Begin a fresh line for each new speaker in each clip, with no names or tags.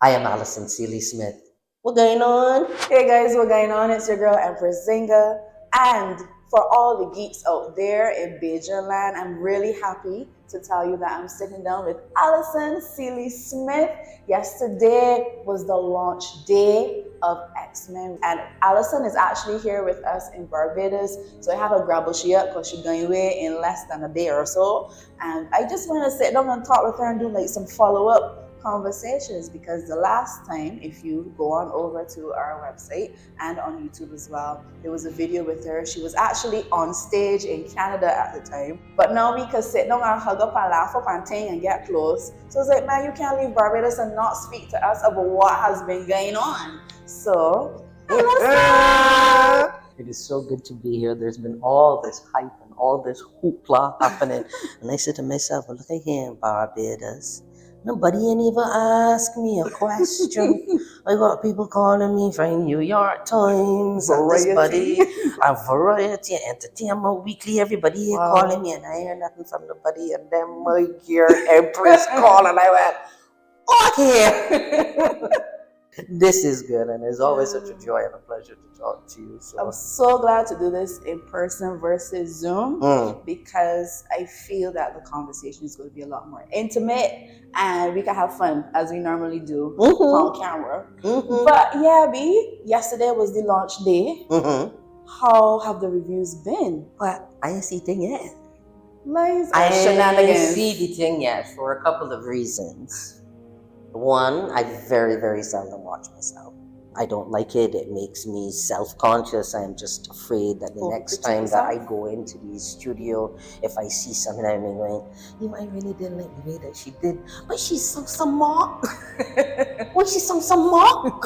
I am ALISON SEALY-SMITH. What's going on?
Hey guys, what's going on? It's your girl Empress Zingha. And for all the geeks out there in BAJAN land, I'm really happy to tell you that I'm sitting down with ALISON SEAly-Smith. Yesterday was the launch day of X-Men, and ALISON is actually here with us in Barbados. So I have to grab she up because she's going away in less than a day or so. And I just want to sit down and talk with her and do like some follow-up conversations, because the last time, if you go on over to our website and on YouTube as well, there was a video with her. She was actually on stage in Canada at the time, but now we can sit down and hug up and laugh up and ting and get close. So it's like, man, you can't leave Barbados and not speak to us about what has been going on. So
It is so good to be here. There's been all this hype and all this hoopla happening. And I said to myself, well, look at here in Barbados. Nobody ain't even ask me a question. I got people calling me from New York Times and this buddy, a Variety, Entertainment Weekly. Everybody here calling me, and I hear nothing from nobody. And then my dear Empress called, and I went, okay. This is good, and it's always such a joy and a pleasure to talk to you. So
I'm so glad to do this in person versus Zoom, because I feel that the conversation is going to be a lot more intimate and we can have fun as we normally do on camera. But yeah, B, yesterday was the launch day. How have the reviews been?
Well, I ain't see thing yet.
Lies
I
and
ain't
shenanigans.
see the thing yet for a couple of reasons. One, I very, very seldom watch myself. I don't like it. It makes me self-conscious. I'm just afraid that the next time that I go into the studio, if I see something, I'm going, I really didn't like the way that she did, but she sung some mock. When she sung some mock,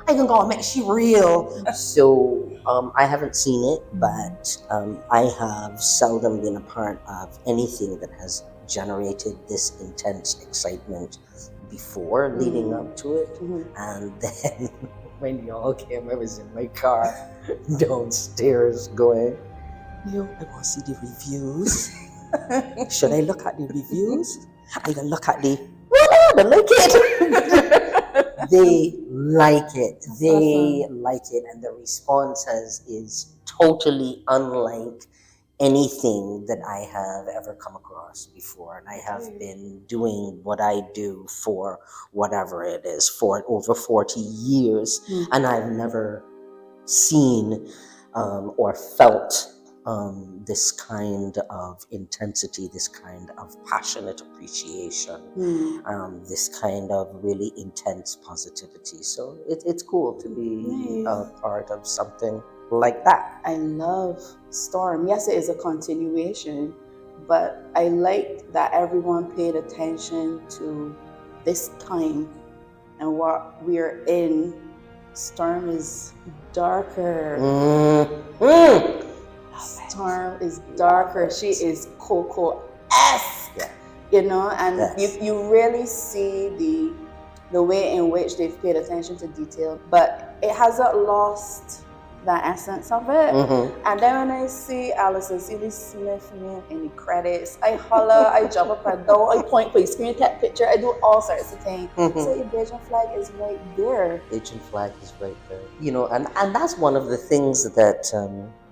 I can go and make she real. So I haven't seen it, but I have seldom been a part of anything that has generated this intense excitement before, leading up to it. And then when y'all came, I was in my car downstairs going, I want to see the reviews. Should I look at the reviews? I can look at the, they like it. They like it. They like it. And the response is totally unlike anything that I have ever come across before. And I have been doing what I do for whatever it is for over 40 years. And I've never seen or felt this kind of intensity, this kind of passionate appreciation, this kind of really intense positivity. So it's cool to be a part of something like that.
I love Storm. Yes, it is a continuation, but I like that everyone paid attention to this time and what we're in. Storm is darker. Storm is darker. She is Coco-esque, you know, and you really see the way in which they've paid attention to detail, but it hasn't lost the essence of it. And then when I see ALISON SEAly-Smith name in the credits, I holler, I jump up and down, I point for the screen tap picture, I do all sorts of things. So your BAJAN flag is right there.
BAJAN flag is right there. You know, and that's one of the things that,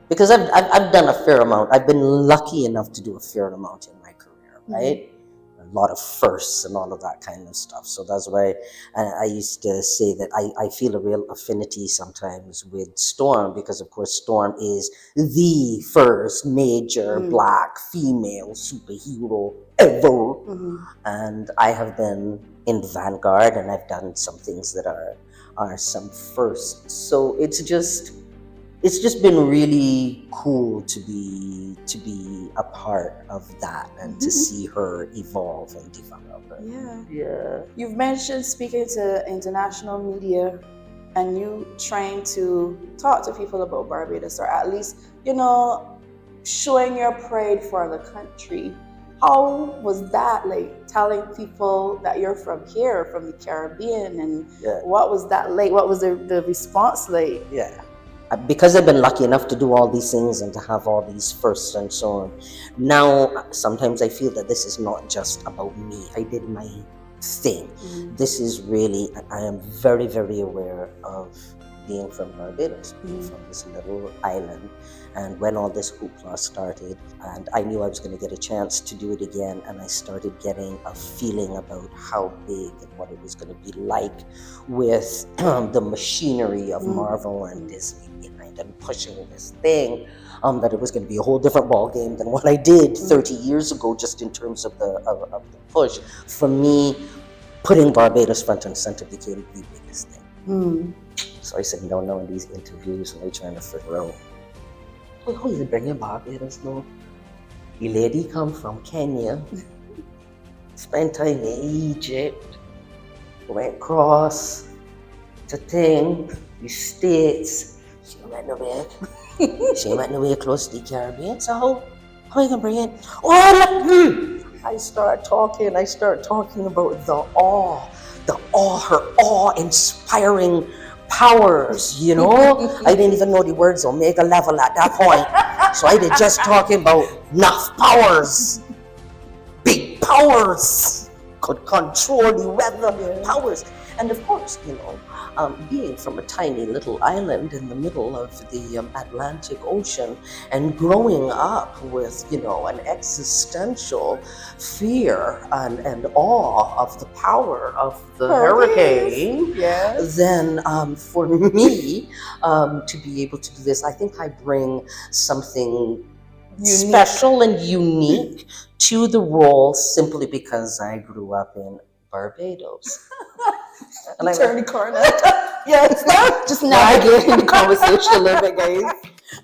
because I've done a fair amount. I've been lucky enough to do a fair amount in my career, right? A lot of firsts and all of that kind of stuff. So that's why I used to say that I feel a real affinity sometimes with Storm, because of course Storm is the first major Black female superhero ever. And I have been in the vanguard, and I've done some things that are some firsts. So it's just been really cool to be a part of that and to see her evolve and develop. Yeah.
You've mentioned speaking to international media and you trying to talk to people about Barbados, or at least, you know, showing your pride for the country. How was that, like, telling people that you're from here, from the Caribbean, and what was that like? What was the response like?
Because I've been lucky enough to do all these things and to have all these firsts and so on, now sometimes I feel that this is not just about me. I did my thing. This is really, I am very, very aware of being from Barbados, being from this little island. And when all this hoopla started, and I knew I was going to get a chance to do it again, and I started getting a feeling about how big and what it was going to be like with the machinery of Marvel and Disney behind and pushing this thing, that it was going to be a whole different ball game than what I did 30 years ago, just in terms of the push. For me, putting Barbados front and center became the biggest thing. So I said, no, in these interviews, and I trying to figure out, who is it bringing Barbados now? The lady come from Kenya, spent time in Egypt, went across to the States. She went nowhere. She went nowhere close to the Caribbean. So how are you gonna bring it? I start talking about the awe, her awe-inspiring powers, you know? I didn't even know the words omega level at that point. So I did just talking about enough powers, big powers, could control the weather, powers. And of course, you know, being from a tiny little island in the middle of the Atlantic Ocean and growing up with, you know, an existential fear and awe of the power of the hurricane, then for me to be able to do this, I think I bring something special and unique to the role simply because I grew up in Barbados.
And I turned the corner.
It's not just navigating the conversation a little bit, guys.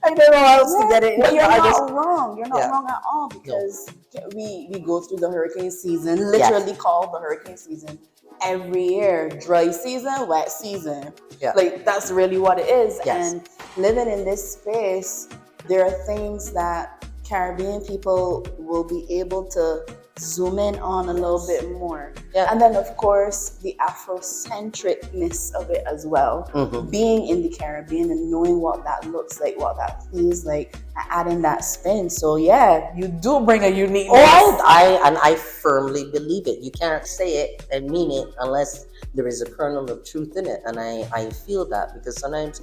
I don't know how else to get it.
But you're not wrong. You're not wrong at all, because we go through the hurricane season, literally called the hurricane season, every year. Dry season, wet season. Like, that's really what it is. And living in this space, there are things that Caribbean people will be able to zoom in on a little bit more. And then, of course, the Afrocentricness of it as well. Being in the Caribbean and knowing what that looks like, what that feels like, and adding that spin. So yeah, you do bring a uniqueness.
I firmly believe it. You can't say it and mean it unless there is a kernel of truth in it. And I feel that, because sometimes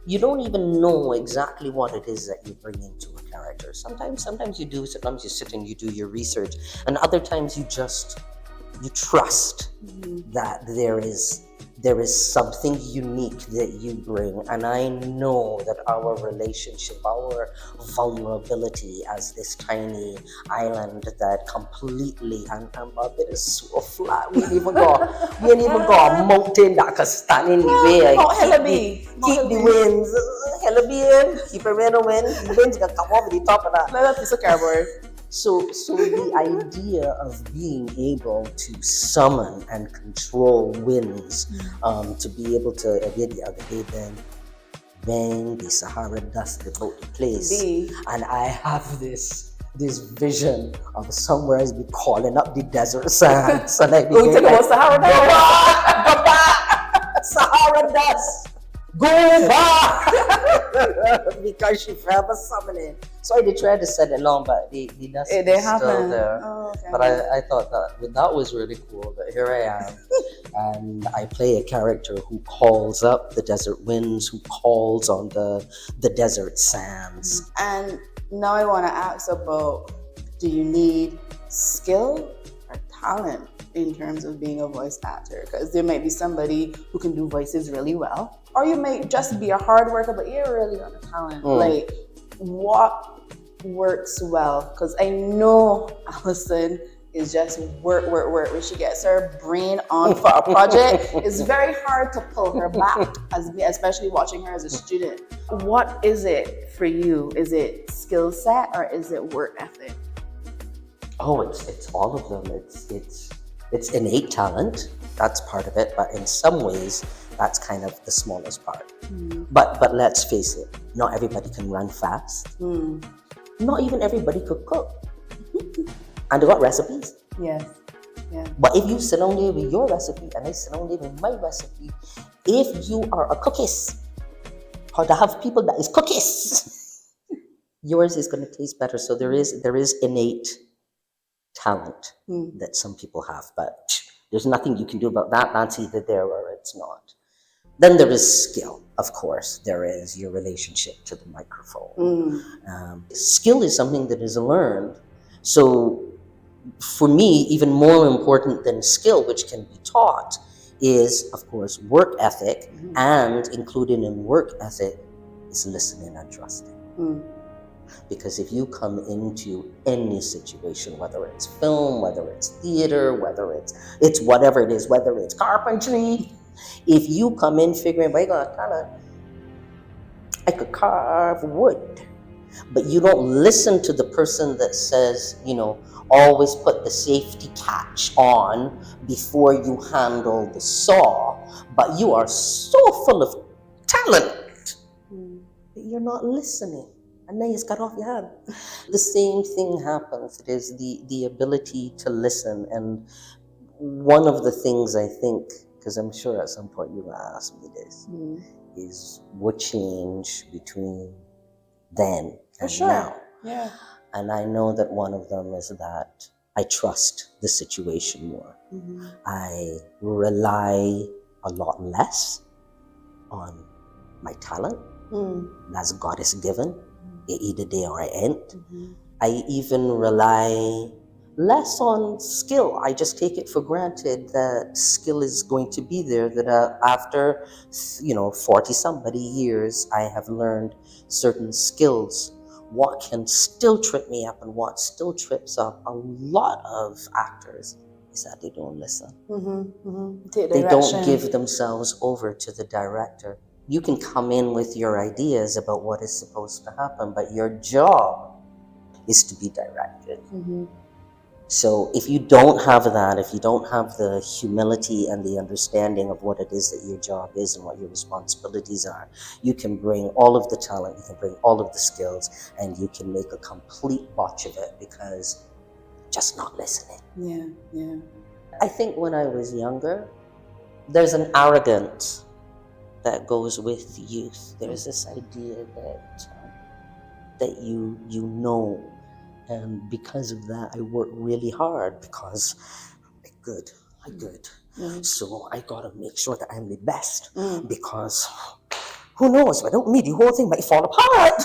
you don't even know exactly what it is that you bring into a character. Sometimes you do, sometimes you sit and you do your research, and other times you trust that there is something unique that you bring. And I know that our relationship, our vulnerability as this tiny island that completely, and it is so flat. We ain't even got a mountain that can stand in the way. Keep the winds. Keep a rain wind. The winds can come over the top of that.
Let us piece of cardboard.
So the idea of being able to summon and control winds, to be able to, the other day then, when the Sahara dust about the place, and I have this vision of somewhere I be calling up the desert sands, and I be
talking about Sahara dust.
Go back, Sahara dust. Go back! Because she forever summoning. So I did try to set it long, but the dust is still there. But I thought that was really cool. But here I am, and I play a character who calls up the desert winds, who calls on the desert sands.
And now I want to ask about, do you need skill or talent in terms of being a voice actor? Because there might be somebody who can do voices really well, or you might just be a hard worker, but you're really on a talent. Like, what works well? Because I know Alison is just work. When she gets her brain on for a project, it's very hard to pull her back, especially watching her as a student. What is it for you? Is it skill set or is it work ethic?
Oh, it's all of them. It's innate talent. That's part of it, but in some ways, that's kind of the smallest part. But let's face it, not everybody can run fast. Not even everybody could cook. And they got recipes.
Yes.
But if you sit down there with your recipe and I sit down there with my recipe, if you are a cookies, or to have people that is cookies, yours is going to taste better. So there is innate talent that some people have, but There's nothing you can do about that. That's either there or it's not. Then there is skill, of course. There is your relationship to the microphone. Skill is something that is learned. So for me, even more important than skill, which can be taught, is, of course, work ethic. And included in work ethic is listening and trusting. Because if you come into any situation, whether it's film, whether it's theater, whether it's whatever it is, whether it's carpentry, if you come in figuring, my God, I could carve wood, but you don't listen to the person that says, always put the safety catch on before you handle the saw, but you are so full of talent that you're not listening. And then it's cut off your hand. The same thing happens. It is the ability to listen. And one of the things I think, because I'm sure at some point you're going to ask me this, is what changed between then and now.
Yeah.
And I know that one of them is that I trust the situation more. I rely a lot less on my talent as God is given. Either day or I ain't. I even rely less on skill. I just take it for granted that skill is going to be there, that after 40 somebody years I have learned certain skills. What can still trip me up and what still trips up a lot of actors is that they don't listen. They don't give themselves over to the director. You can come in with your ideas about what is supposed to happen, but your job is to be directed. So if you don't have that, if you don't have the humility and the understanding of what it is that your job is and what your responsibilities are, you can bring all of the talent, you can bring all of the skills, and you can make a complete botch of it because just not listening.
Yeah.
I think when I was younger, there's an arrogance that goes with youth. There's this idea that you know, and because of that, I work really hard because I'm good. So I gotta make sure that I'm the best because who knows? If I don't meet the whole thing might fall apart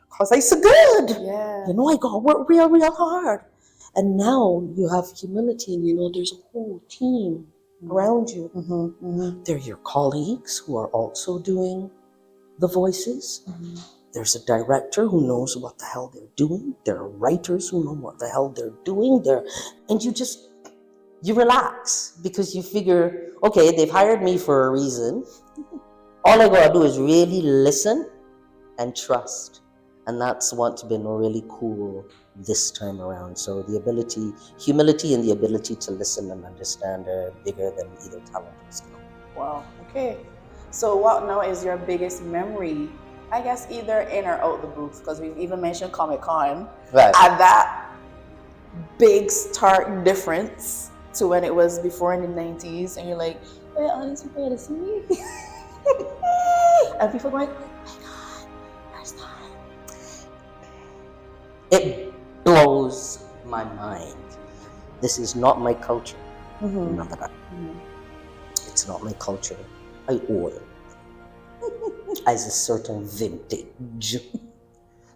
because I'm so good. I gotta work real, real hard. And now you have humility, and there's a whole team around you. They're your colleagues who are also doing the voices. There's a director who knows what the hell they're doing. There are writers who know what the hell they're doing. And you relax because you figure, okay, they've hired me for a reason. All I gotta do is really listen and trust. And that's what's been really cool this time around. So humility and the ability to listen and understand are bigger than either talent or skill.
Wow, okay. So what now is your biggest memory? I guess either in or out the booth, because we've even mentioned Comic-Con.
Right.
And that big stark difference to when it was before in the 90s, and you're like, hey, honest people, this is me. And people are going, oh my God, that's not.
It blows my mind. This is not my culture. Remember that. It's not my culture. I owe it as a certain vintage.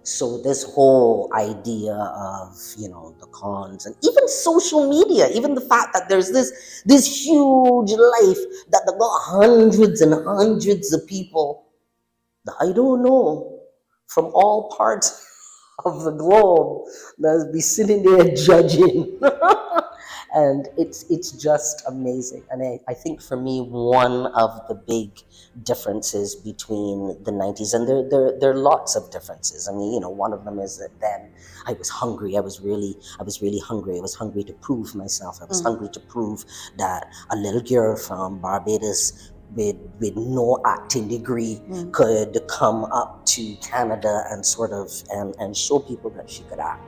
So this whole idea of, the cons and even social media, even the fact that there's this huge life that they got hundreds and hundreds of people that I don't know from all parts of the globe that'll be sitting there judging. And it's just amazing. And I think for me, one of the big differences between the 90s, and there are lots of differences. I mean, one of them is that then I was hungry. I was really hungry. I was hungry to prove myself. I was hungry to prove that a little girl from Barbados with no acting degree could come up to Canada and sort of and show people that she could act.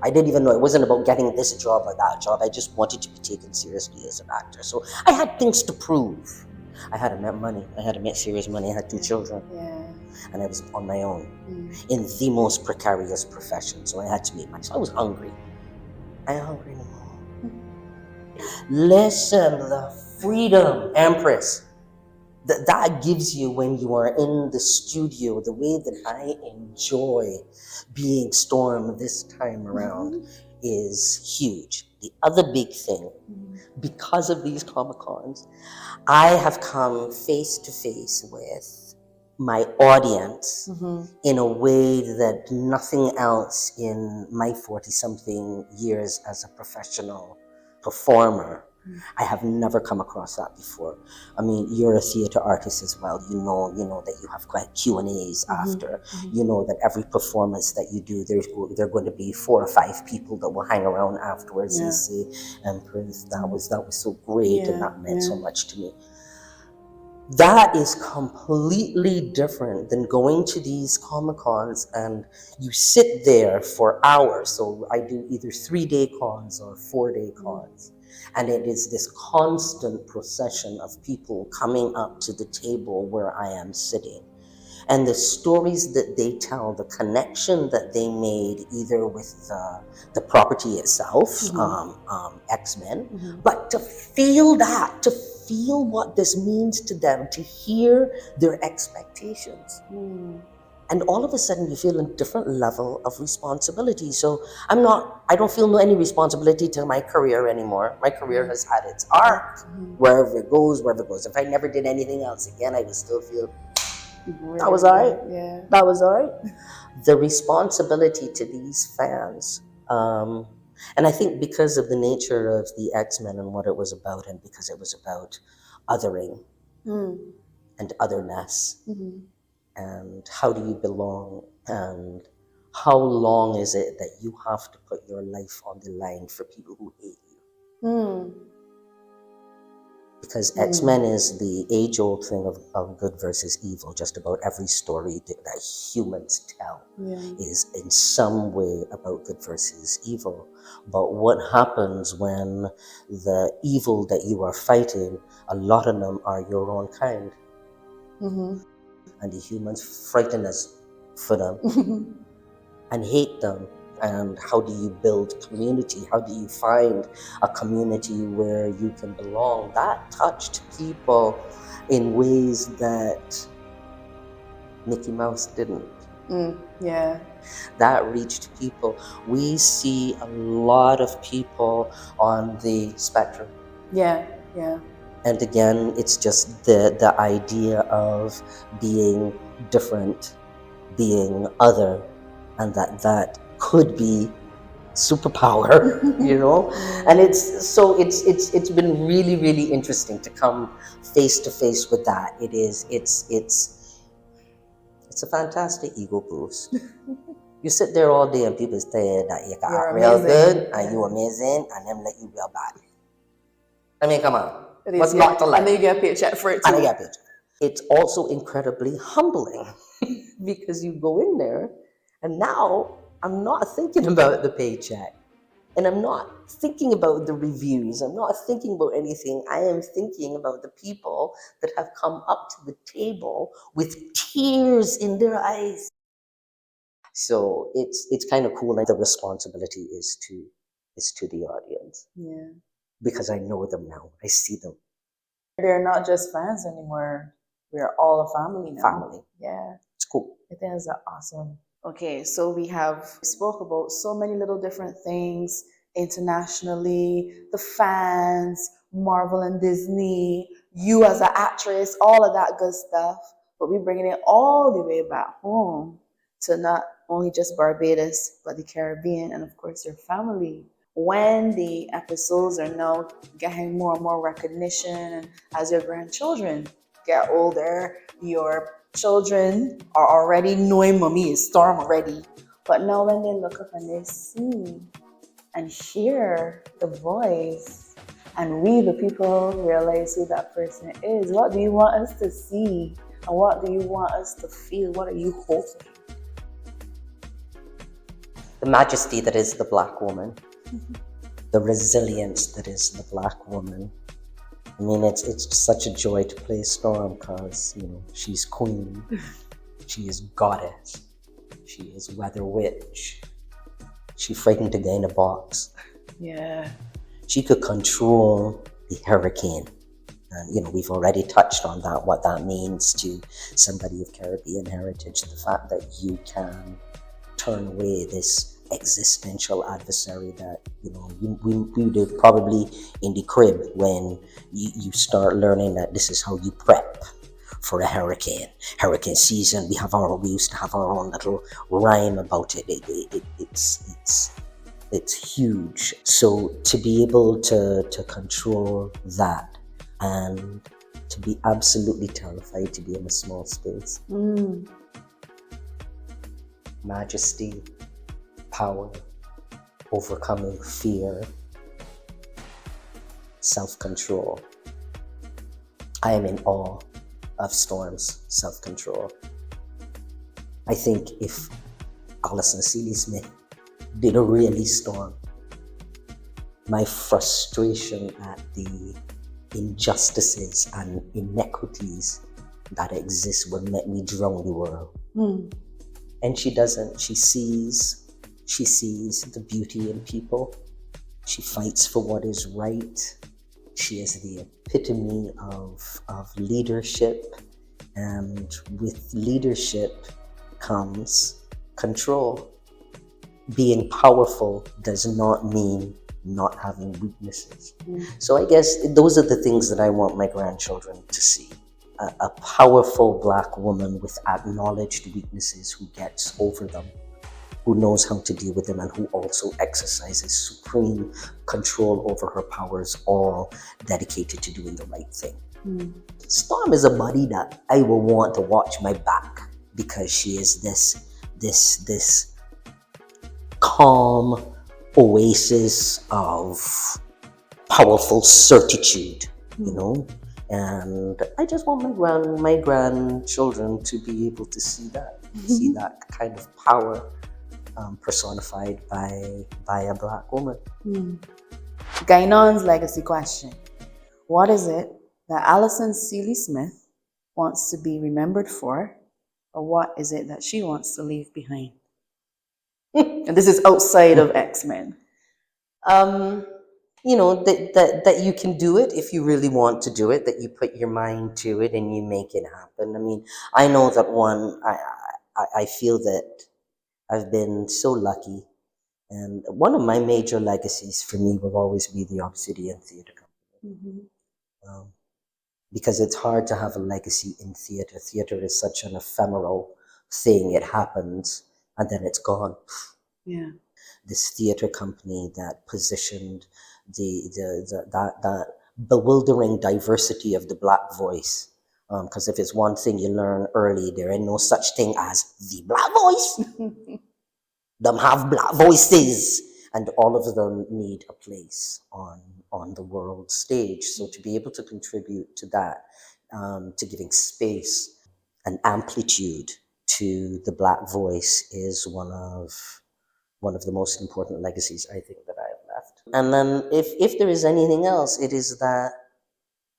I didn't even know. It wasn't about getting this job or that job. I just wanted to be taken seriously as an actor. So I had things to prove. I had to make money. I had to make serious money. I had 2 children. And I was on my own in the most precarious profession. So I had to make money. So I was hungry. I am hungry no more. Listen, the freedom, Empress, that gives you when you are in the studio, the way that I enjoy being Storm this time around is huge. The other big thing, because of these Comic Cons, I have come face to face with my audience in a way that nothing else in my 40-something years as a professional performer. I have never come across that before. I mean, you're a theater artist as well. You know that you have quite Q&As after. You know that every performance that you do, there are going to be 4 or 5 people that will hang around afterwards and say, Empress, that was so great, and that meant so much to me. That is completely different than going to these Comic Cons and you sit there for hours. So I do either 3-day cons or 4-day cons. And it is this constant procession of people coming up to the table where I am sitting. And the stories that they tell, the connection that they made either with the property itself, X-Men, but to feel that, to feel what this means to them, to hear their expectations. And all of a sudden you feel a different level of responsibility. So I don't feel any responsibility to my career anymore. My career has had its arc, wherever it goes. If I never did anything else again, I would still feel, that was all right.
Yeah.
That was all right. The responsibility to these fans, and I think because of the nature of the X-Men and what it was about, and because it was about othering and otherness, and how do you belong, and how long is it that you have to put your life on the line for people who hate you? Because X-Men is the age-old thing of good versus evil. Just about every story that humans tell is in some way about good versus evil. But what happens when the evil that you are fighting, a lot of them are your own kind? And the humans frighten us for them and hate them. And how do you build community? How do you find a community where you can belong? That touched people in ways that Mickey Mouse didn't. That reached people. We see a lot of people on the spectrum. And again, it's just the idea of being different, being other, and that could be superpower, and it's been really, really interesting to come face to face with that. It's a fantastic ego boost. You sit there all day and people say that you got real good and you amazing, and them let you real bad. I mean, come on, what's not to like?
And then you get a paycheck for it too.
And I get a paycheck. It's also incredibly humbling because you go in there and now I'm not thinking about the paycheck, and I'm not thinking about the reviews. I'm not thinking about anything. I am thinking about the people that have come up to the table with tears in their eyes. So it's kind of cool. And the responsibility is to the audience. Because I know them now. I see them.
They're not just fans anymore. We're all a family now.
Family.
Yeah.
It's cool.
I think that's awesome. Okay, so we have spoke about so many little different things internationally, the fans, Marvel and Disney, you as an actress, all of that good stuff. But we're bringing it all the way back home to not only just Barbados, but the Caribbean and of course your family. When the episodes are now getting more and more recognition, and as your grandchildren get older, your children are already knowing mommy is Storm already. But now when they look up and they see and hear the voice, and we the people realize who that person is, what do you want us to see? And what do you want us to feel? What are you hoping?
The majesty that is the Black woman. The resilience that is the Black woman. I mean, it's such a joy to play Storm because, she's queen, she is goddess, she is weather witch, she frightened to gain a box.
Yeah.
She could control the hurricane. And, we've already touched on that, what that means to somebody of Caribbean heritage, the fact that you can turn away this existential adversary that, we would have probably in the crib when you start learning that this is how you prep for a hurricane season. We used to have our own little rhyme about it. It's huge. So to be able to control that, and to be absolutely terrified to be in a small space. Majesty, power, overcoming fear, self-control. I am in awe of Storm's self-control. I think if ALISON SEALY-SMITH did a really Storm, my frustration at the injustices and inequities that exist would make me drown the world. And she doesn't. She sees the beauty in people. She fights for what is right. She is the epitome of leadership. And with leadership comes control. Being powerful does not mean not having weaknesses. So I guess those are the things that I want my grandchildren to see. A powerful Black woman with acknowledged weaknesses who gets over them, who knows how to deal with them, and who also exercises supreme control over her powers, all dedicated to doing the right thing. Storm is a body that I will want to watch my back, because she is this calm oasis of powerful certitude, and I just want my grandchildren to be able to see that, see that kind of power personified by a Black woman.
GineOn's legacy question: what is it that ALISON SEALY-SMITH wants to be remembered for, or what is it that she wants to leave behind? And this is outside of X-Men.
That you can do it if you really want to do it, that you put your mind to it and you make it happen. I mean, I know that I feel that I've been so lucky, and one of my major legacies for me will always be the Obsidian Theatre Company. Because it's hard to have a legacy in theatre. Theatre is such an ephemeral thing. It happens and then it's gone.
Yeah.
This theatre company that positioned that bewildering diversity of the Black voice. Because if it's one thing you learn early, there ain't no such thing as the Black voice. Them have Black voices, and all of them need a place on the world stage. So to be able to contribute to that, to giving space and amplitude to the Black voice, is one of the most important legacies I think that I have left. And then if there is anything else, it is that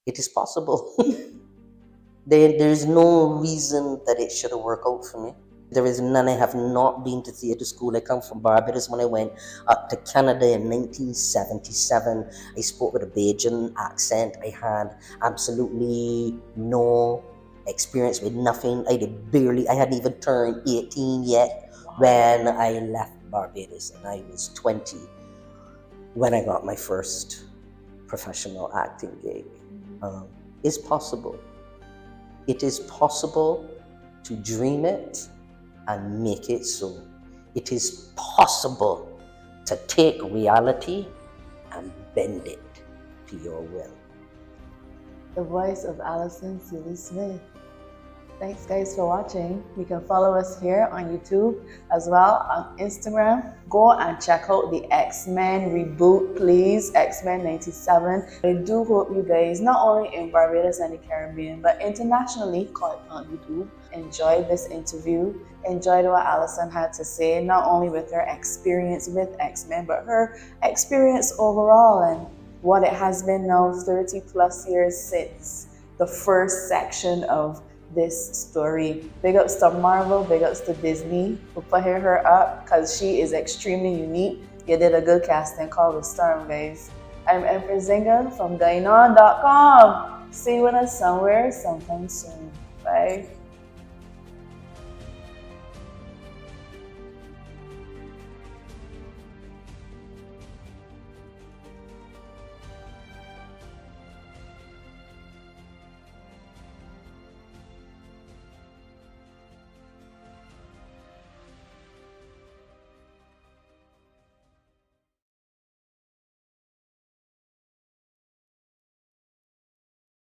it is possible. There is no reason that it should have worked out for me. There is none. I have not been to theatre school. I come from Barbados. When I went up to Canada in 1977, I spoke with a BAJAN accent. I had absolutely no experience with nothing. I hadn't even turned 18 yet when I left Barbados, and I was 20 when I got my first professional acting gig. It's possible. It is possible to dream it and make it so. It is possible to take reality and bend it to your will.
The voice of ALISON SEALY-SMITH. Thanks guys for watching. You can follow us here on YouTube as well, on Instagram. Go and check out the X-Men reboot, please. X-Men 97. I do hope you guys, not only in Barbados and the Caribbean, but internationally, caught on YouTube, enjoyed this interview, enjoyed what ALISON had to say, not only with her experience with X-Men, but her experience overall, and what it has been now 30 plus years since the first section of this story. Big ups to Marvel, big ups to Disney for putting her up, because she is extremely unique. You did a good casting call with Storm, guys. I'm Empress Zingha from GineOn.com. See you with us somewhere sometime soon. Bye.